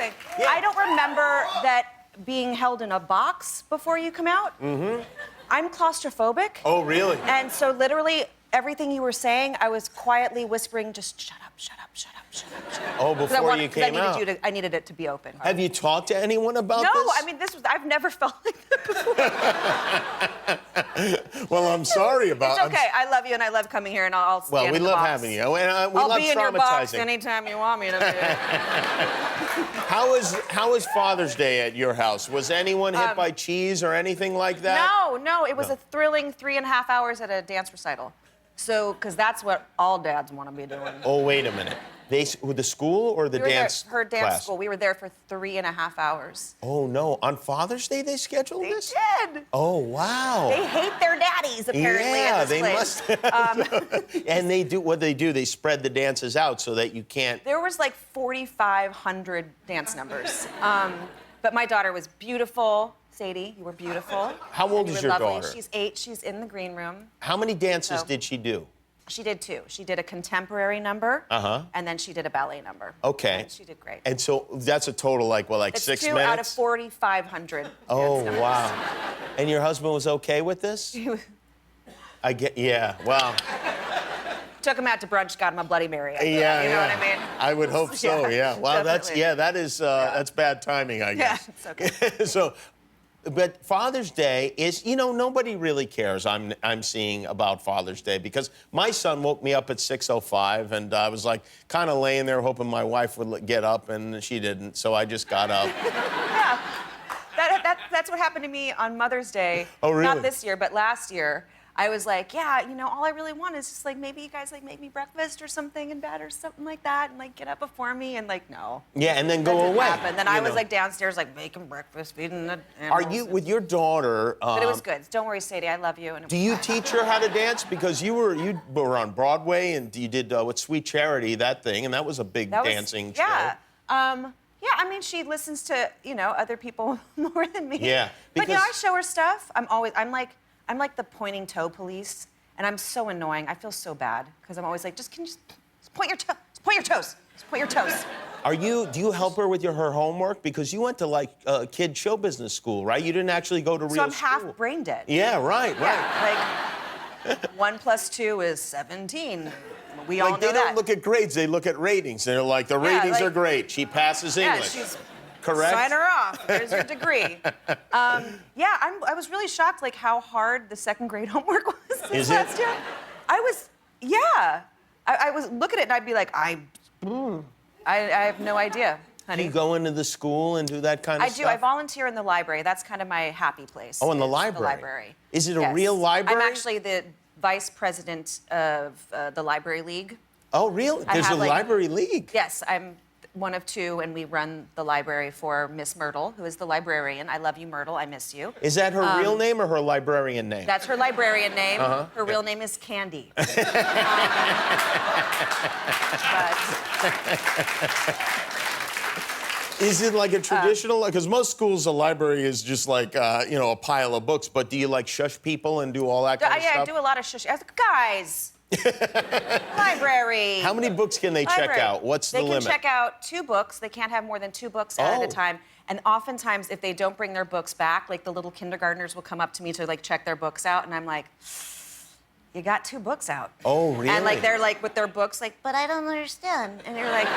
thing. Yeah. I don't remember that being held in a box before you come out. Mm-hmm. I'm claustrophobic. Oh, really? And so literally everything you were saying, I was quietly whispering, just shut up, shut up, shut up, shut up, shut up. Oh, before you came out. I needed it to be open. Have you talked to anyone about this? No, I mean, I've never felt like that before. Well, I'm sorry about it. It's okay. I love you, and I love coming here, and I'll stand Well, we in the love box. having you, and we I'll love be in your box traumatizing. anytime you want me to be. How was Father's Day at your house? Was anyone hit by cheese or anything like that? No, it was a thrilling 3.5 hours at a dance recital. So, because that's what all dads want to be doing. Oh, wait a minute. With the school or the dance Her dance class? school. We were there for 3.5 hours. Oh, no. On Father's Day they scheduled this? They did. Oh, wow. They hate their daddies, apparently, yeah, at this place. Must. And they do what they do. They spread the dances out so that you can't. There was like 4,500 dance numbers. But my daughter was beautiful. Sadie, you were beautiful. How old is your lovely. daughter? She's 8. She's in the green room. How many dances did she do? She did 2. She did a contemporary number, and then she did a ballet number. Okay. And she did great. And so that's a total, like, what, like It's 6 2 minutes? out of 4,500 Oh, dance numbers. wow. And your husband was okay with this? Yeah, wow. Took him out to brunch, got him a Bloody Mary. Yeah, you know what I mean? I would hope so, yeah. Wow, definitely. that's bad timing, I guess. Yeah, it's okay. But Father's Day is, nobody really cares, I'm seeing, about Father's Day, because my son woke me up at 6:05, and I was, like, kind of laying there hoping my wife would get up, and she didn't, so I just got up. Yeah. That's what happened to me on Mother's Day. Oh, really? Not this year, but last year. I was like, yeah, all I really want is just, like, maybe you guys, like, make me breakfast or something in bed or something like that, and, like, get up before me, and, like, no. Yeah, and then That go didn't away. happen. Then I was, like, downstairs, like, making breakfast, feeding the animals. Are you, with your daughter... But it was good. Don't worry, Sadie, I love you. And Do you teach her how to dance? Because you were on Broadway, and you did with Sweet Charity, that thing, and that was a big dancing show. Yeah. Yeah, I mean, she listens to, other people more than me. Yeah. But, I show her stuff. I'm like the pointing toe police, and I'm so annoying. I feel so bad, because I'm always like, can you just point your toes? Just point your toes. Just point your toes. Do you help her with her homework? Because you went to, like, kid show business school, right? You didn't actually go to real school. So I'm half brain dead. Yeah, right. Like, 1 + 2 is 17. We all know They that. don't look at grades, they look at ratings. They're like, the ratings are great. She passes English. Yeah, she's... Correct? Sign her off. There's your degree. I was really shocked, like, how hard the second grade homework was this last year. I was look at it and I'd be like, I have no idea, honey. Do you go into the school and do that kind of stuff? I do. I volunteer in the library. That's kind of my happy place. Oh, in the library? The library. Is it a real library? I'm actually the vice president of the Library League. Oh, really? There's a library league? Yes, I'm one of 2, and we run the library for Miss Myrtle, who is the librarian. I love you, Myrtle. I miss you. Is that her real name or her librarian name? That's her librarian name. Her real name is Candy. Is it like a traditional? Because most schools, a library is just like, a pile of books. But do you, like, shush people and do all that kind of stuff? Yeah, I do a lot of shush. Guys, library. How many books can they check out? What's the limit? They can check out 2 books. They can't have more than 2 books at a time. And oftentimes, if they don't bring their books back, like, the little kindergartners will come up to me to, like, check their books out, and I'm like, you got 2 books out. Oh, really? And, like, they're, like, with their books, like, but I don't understand. And you're like,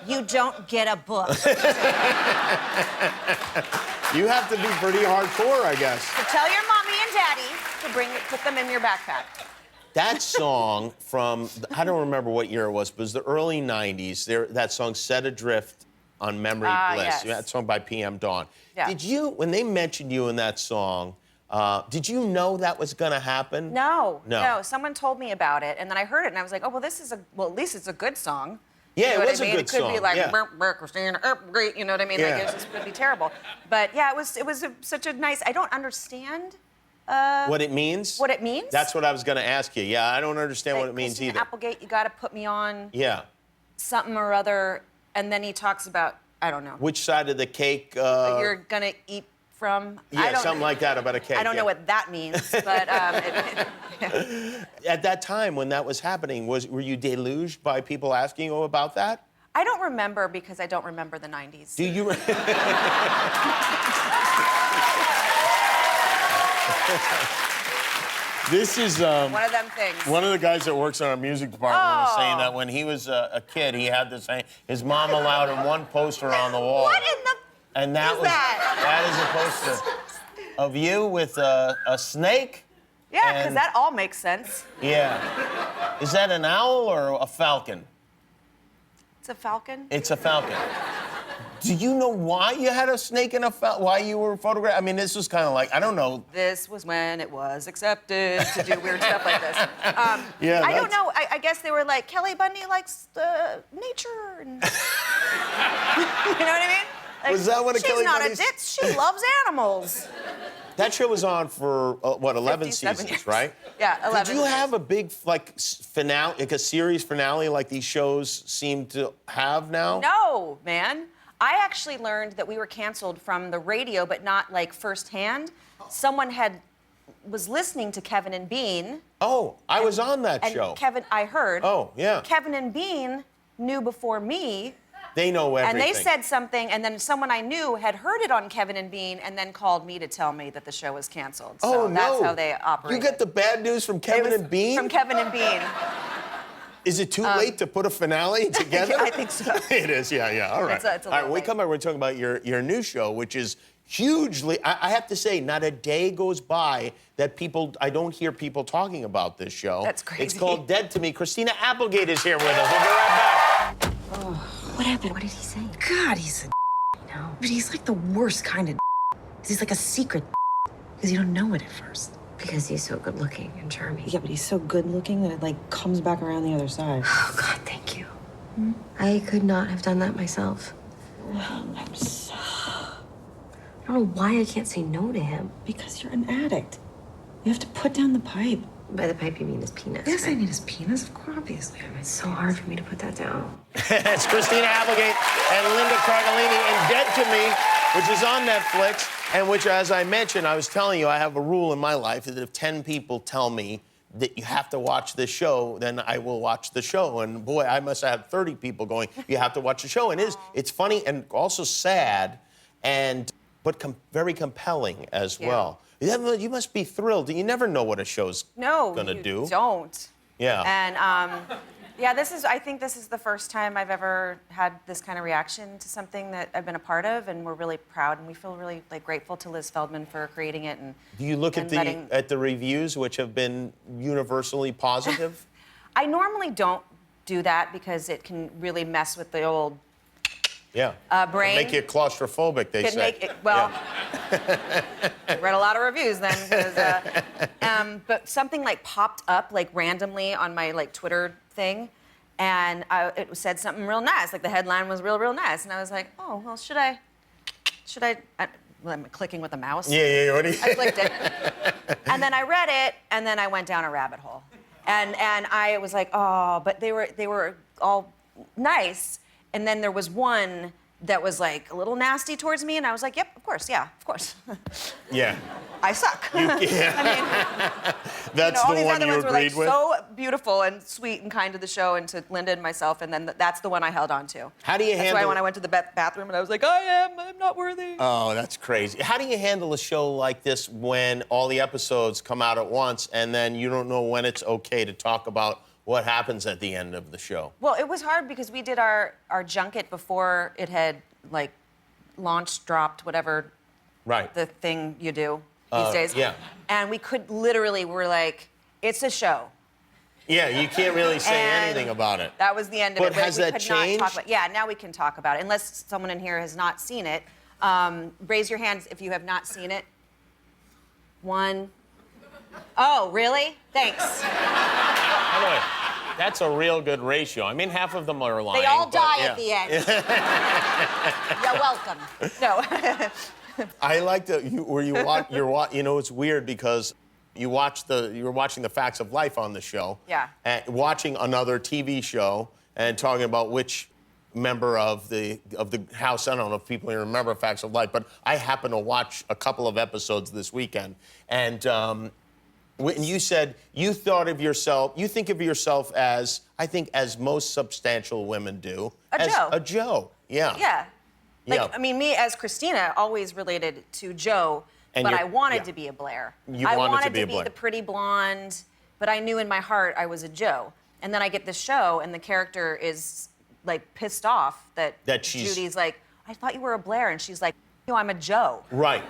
you don't get a book. You have to be pretty hardcore, I guess. So tell your mommy and daddy to put them in your backpack. That song from, I don't remember what year it was, but it was the early 90s. That song, Set Adrift on Memory Bliss. Yes. That song by PM Dawn. Yeah. Did you, when they mentioned you in that song, did you know that was going to happen? No. Someone told me about it, and then I heard it, and I was like, oh, well, at least it's a good song. Yeah, you know it was a good song. It could be like, Christina Applegate, you know what I mean? Yeah. Like, it could be terrible. But yeah, it was such a nice, I don't understand. What it means? What it means? That's what I was going to ask you. Yeah, I don't understand what it means Christina either. Applegate, you got to put me on something or other, and then he talks about, I don't know. Which side of the cake? You're going to eat from. Yeah, something like that about a cake. I don't know what that means, but... At that time when that was happening, were you deluged by people asking you about that? I don't remember because I don't remember the 90s. Do you? This is one of them things. One of the guys that works in our music department was saying that when he was a kid, he had this. His mom allowed him one poster on the wall. What in the? And that was that is a poster of you with a snake. Yeah, because that all makes sense. Yeah. Is that an owl or a falcon? It's a falcon. It's a falcon. Do you know why you had a snake and a falcon? Why you were photographed? I mean, this was kind of like, I don't know. This was when it was accepted to do weird stuff like this. Yeah, I don't know. I guess they were like, Kelly Bundy likes nature. And... you know what I mean? Like, Was that one of Kelly She's not Bundy's? a ditz. She loves animals. That show was on for, what, 11 seasons, years. right? Yeah, 11 Did you have a big, like, finale, like a series finale like these shows seem to have now? No, man. I actually learned that we were canceled from the radio, but not, like, firsthand. Someone was listening to Kevin and Bean. Oh, I was on that and show. Kevin, I heard. Oh, yeah. Kevin and Bean knew before me. They know everything. And they said something, and then someone I knew had heard it on Kevin and Bean, and then called me to tell me that the show was canceled. So Oh, no. that's how they operate. You get the bad news from Kevin and Bean? From Kevin and Bean. Is it too late to put a finale together? I think so. It is, yeah. All right. It's a All right, little when we late. come back, we're talking about your new show, which is hugely, I have to say, not a day goes by that I don't hear people talking about this show. That's crazy. It's called Dead to Me. Christina Applegate is here with us. We'll be right back. What happened? What did he say? God, he's a No. but he's like the worst kind of he's like a secret because you don't know it at first. Because he's so good looking and charming. Yeah, but he's so good looking that it like comes back around the other side. Oh, God, thank you. I could not have done that myself. I'm so... I don't know why I can't say no to him. Because you're an addict. You have to put down the pipe. By the pipe, you mean his penis. Yes, I right? mean his penis, of course, obviously. I mean, It's so hard for me to put that down. It's Christina Applegate and Linda Cardellini in Dead to Me, which is on Netflix, and which, as I mentioned, I was telling you, I have a rule in my life that if 10 people tell me that you have to watch this show, then I will watch the show. And boy, I must have had 30 people going, you have to watch the show. And it's funny and also sad, but very compelling as well. You must be thrilled. You never know what a show's gonna do. Don't. Yeah. And yeah, I think this is the first time I've ever had this kind of reaction to something that I've been a part of, and we're really proud, and we feel really grateful to Liz Feldman for creating it. And Do you look at and the reviews, which have been universally positive? I normally don't do that because it can really mess with the old Yeah. brain. Make you claustrophobic, they Could say. make it, well, I read a lot of reviews then, 'cause, but something like popped up like randomly on my like Twitter thing, and it said something real nice, like the headline was real nice, and I was like, oh, well, should I, well, I'm clicking with the mouse. Yeah, what do you... I clicked it, and then I read it, and then I went down a rabbit hole, and I was like, oh, but they were all nice, and then there was one that was like a little nasty towards me, and I was like, yep, of course, yeah, of course. Yeah. I suck. Yeah. I mean, That's all the these one other you ones were agreed like with? so beautiful and sweet and kind to the show and to Linda and myself, and then that's the one I held on to. How do you That's handle... why when I went to the bathroom and I was like, I'm not worthy. Oh, that's crazy. How do you handle a show like this when all the episodes come out at once and then you don't know when it's okay to talk about what happens at the end of the show? Well, it was hard because we did our junket before it had like launched, dropped, whatever Right. the thing you do these days. yeah. And we we're like, it's a show. Yeah, you can't really say And anything about it. That was the end of But it. has we that could not talk changed? about, yeah, now we can talk about it. Unless someone in here has not seen it. Raise your hands if you have not seen it. One. Oh, really? Thanks. By the way, that's a real good ratio. I mean, half of them are lying. They all but die yeah. at the end. You're welcome. No. I like it's weird because you were watching the Facts of Life on the show. Yeah. And watching another TV show and talking about which member of the house, I don't know if people even remember Facts of Life, but I happened to watch a couple of episodes this weekend. And When you said you thought of yourself, you think of yourself as, I think, as most substantial women do. A Joe. Yeah. Yeah. Like, Yeah. I mean, me as Christina always related to Joe, And but you're- I wanted yeah. to be a Blair. You I wanted wanted to be a Blair. the pretty blonde, but I knew in my heart I was a Joe. And then I get this show, and the character is like pissed off that Judy's like, I thought you were a Blair, and she's like, no, I'm a Joe. Right.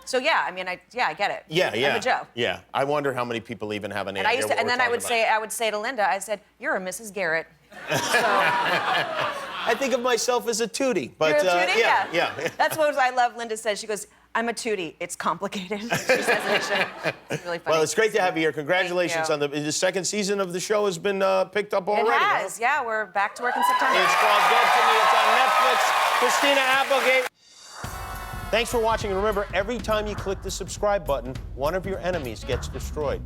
So yeah, I mean, I get it. Yeah. I'm a Joe. Yeah. I wonder how many people even have an And idea. I used to, and then I would say to Linda, I said, you're a Mrs. Garrett. So, I think of myself as a Tootie, but you're a Tootie? yeah. That's what I love. Linda says. She goes, I'm a Tootie. It's complicated. She says it. It's really funny. Well, it's great to have you here. Congratulations you. on the second season of the show has been picked up already. It has. Yeah, we're back to work in September. It's called Dead to Me. It's on Netflix. Christina Applegate. Thanks for watching. And remember, every time you click the subscribe button, one of your enemies gets destroyed.